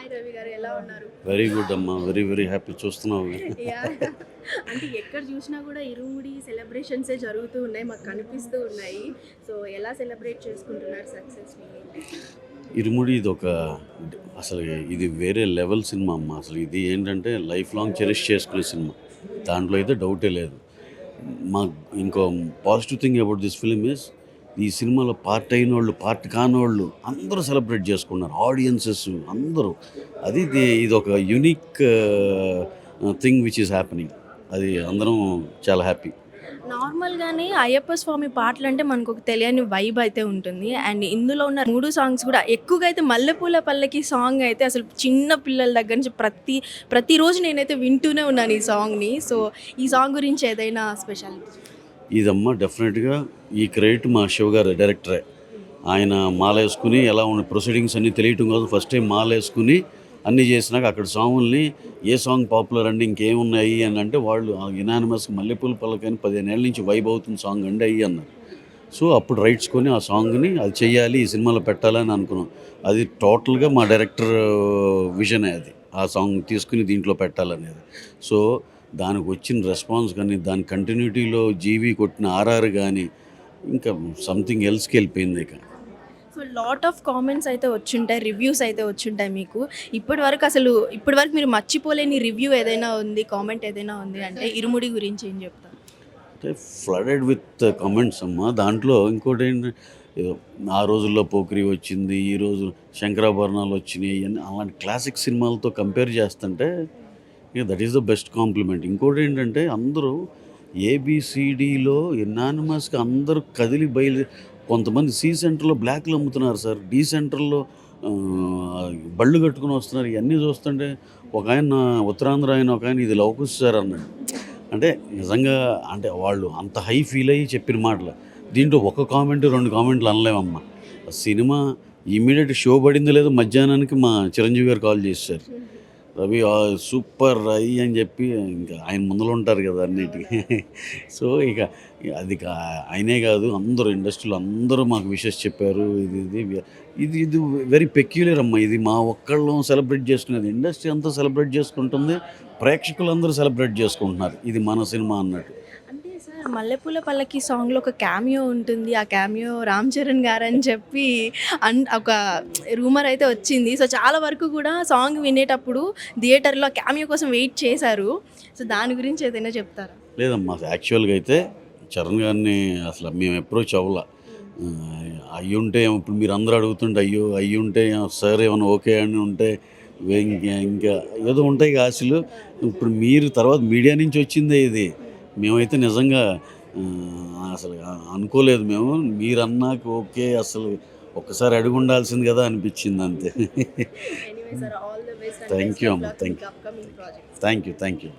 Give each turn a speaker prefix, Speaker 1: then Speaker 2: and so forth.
Speaker 1: Hi Ravi గారు, ఎలా ఉన్నారు?
Speaker 2: వెరీ గుడ్ అమ్మా, వెరీ వెరీ హ్యాపీ చూస్తున్నావు.
Speaker 1: యాహ్! అంటే ఎక్కడ చూసినా కూడా ఇరుముడి సెలబ్రేషన్సే జరుగుతూ ఉన్నాయి. మాకు కనిపిస్తూ ఉన్నాయి. సో, ఎలా సెలబ్రేట్ చేసుకుంటున్నారు సక్సెస్‌ని?
Speaker 2: ఇరుముడి ఇది అసలు ఇది వేరే లెవెల్ సినిమా అమ్మ. అసలు ఇది ఏంటంటే లైఫ్ లాంగ్ చెరిష్ చేసుకునే సినిమా, దాంట్లో అయితే డౌటే లేదు. మా ఇంకో positive thing about this film is, ఈ సినిమాలో పార్ట్ అయిన వాళ్ళు పార్ట్ కానోళ్ళు అందరూ సెలబ్రేట్ చేసుకున్నారు, ఆడియన్సెస్ అందరూ. ఇది ఒక unique thing which is happening. అది అందరం చాలా హ్యాపీ.
Speaker 1: నార్మల్‌గానే అయ్యప్ప స్వామి పాటలంటే మనకొక తెలియని వైబ్ అయితే ఉంటుంది. అండ్ ఇందులో ఉన్న 3 సాంగ్స్ కూడా ఎక్కువగా అయితే 'మల్లెపూల పల్లకి' సాంగ్ అయితే అసలు చిన్న పిల్లల దగ్గర నుంచి ప్రతిరోజు నేనైతే వింటూనే ఉన్నాను ఈ సాంగ్‌ని. సో, ఈ సాంగ్ గురించి ఏదైనా స్పెషాలిటీ?
Speaker 2: ఇదమ్మా డెఫినెట్గా ఈ క్రెడిట్ మా శివ గారు డైరెక్టరే. ఆయన మాల వేసుకుని ఎలా ఉన్న ప్రొసీడింగ్స్ అన్నీ తెలియటం కాదు, ఫస్ట్ టైం మాల వేసుకుని అన్నీ చేసినాక అక్కడ సాంగుల్ని ఏ సాంగ్ పాపులర్ అండి ఇంకేమున్నాయి అని అంటే వాళ్ళు యునానిమస్ మల్లెపూల పల్లకని 15 ఏళ్ళ నుంచి వైబ్ అవుతుంది సాంగ్ అండి అయ్యి అన్నారు. సో అప్పుడు రైట్స్ కొని ఆ సాంగ్ని అది చెయ్యాలి, ఈ సినిమాలో పెట్టాలని అనుకున్నాం. అది టోటల్గా మా డైరెక్టర్ విజనే అది, ఆ సాంగ్ తీసుకుని దీంట్లో పెట్టాలనేది. సో దానికి వచ్చిన రెస్పాన్స్ కానీ, దాని కంటిన్యూటీలో జీవి కొట్టిన ఆర్ఆర్ కానీ ఇంకా సంథింగ్ ఎల్స్కి వెళ్ళిపోయింది ఇక.
Speaker 1: సో, లాట్ ఆఫ్ కామెంట్స్ అయితే వచ్చుంటాయి, రివ్యూస్ అయితే వచ్చుంటాయి మీకు. ఇప్పటివరకు మీరు మర్చిపోలేని రివ్యూ ఏదైనా ఉంది, కామెంట్ ఏదైనా ఉంది అంటే ఇరుముడి గురించి ఏం చెప్తారు?
Speaker 2: అంటే ఫ్లడెడ్ విత్ కామెంట్స్ అమ్మ. దాంట్లో ఇంకోటి ఏంటి, ఏదో ఆ రోజుల్లో పోకిరి వచ్చింది, ఈరోజు శంకరాభరణాలు వచ్చినాయి అని అలాంటి క్లాసిక్ సినిమాలతో కంపేర్ చేస్తుంటే ఇక that is the best compliment. ఇంకోటి ఏంటంటే అందరూ ఏబిసిడిలో ఎనానిమస్గా అందరూ కదిలి కొంతమంది సి సెంటర్లో బ్లాక్లు అమ్ముతున్నారు సార్, డి సెంటర్లో బళ్ళు కట్టుకుని వస్తున్నారు. ఇవన్నీ చూస్తుంటే ఒక ఆయన ఉత్తరాంధ్ర ఒక ఆయన ఇది లవకుశ సార్ అన్నాడు. అంటే నిజంగా అంటే వాళ్ళు అంత హై ఫీల్ అయ్యి చెప్పిన మాటలు. దీంట్లో ఒక కామెంట్ 2 కామెంట్లు అనలేమమ్మా. సినిమా ఇమ్మీడియట్ షో పడిందో లేదో మధ్యాహ్నానికి మా చిరంజీవి గారు కాల్ చేశారు, రవి సూపర్ అయ్యి అని చెప్పి. ఇంకా ఆయన ముందులో ఉంటారు కదా అన్నిటికీ. సో ఇక ఆయనే కాదు అందరూ ఇండస్ట్రీలో అందరూ మాకు విషెస్ చెప్పారు. ఇది వెరీ పెక్యులర్ అమ్మ. ఇది మా ఒక్కళ్ళం సెలబ్రేట్ చేసుకునేది, ఇండస్ట్రీ అంతా సెలబ్రేట్ చేసుకుంటుంది, ప్రేక్షకులందరూ సెలబ్రేట్ చేసుకుంటున్నారు. ఇది మన సినిమా అన్నట్టు.
Speaker 1: అంటే సార్, 'మల్లెపూల పల్లకి' సాంగ్‌లో ఒక క్యామియో ఉంటుంది. ఆ క్యామియో రామ్ చరణ్ గారని చెప్పి ఒక రూమర్ అయితే వచ్చింది. సో, చాలా వరకు కూడా సాంగ్ వినేటప్పుడు థియేటర్‌లో క్యామియో కోసం వెయిట్ చేశారు. సో, దాని గురించి ఏదైనా చెప్తారా?
Speaker 2: లేదమ్మా, యాక్చువల్గా అయితే చరణ్ గారిని అసలు మేము అప్రోచ్ అవ్వాల. అయ్యుంటే ఇప్పుడు మీరు అందరూ అడుగుతుంటే అయ్యుంటే సార్ ఏమైనా ఓకే అని ఉంటే ఇంకా ఏదో ఉంటాయి ఆశలు. ఇప్పుడు మీరు తర్వాత మీడియా నుంచి వచ్చిందే ఇది. మేమైతే నిజంగా అసలు అనుకోలేదు. మేము మీరన్నాక ఓకే, అసలు ఒక్కసారి అడిగి ఉండాల్సింది కదా అనిపించింది అంతే.
Speaker 1: Anyway sir, all the best.
Speaker 2: Thank you అమ్మ, thank you,
Speaker 1: upcoming projects.
Speaker 2: Thank you.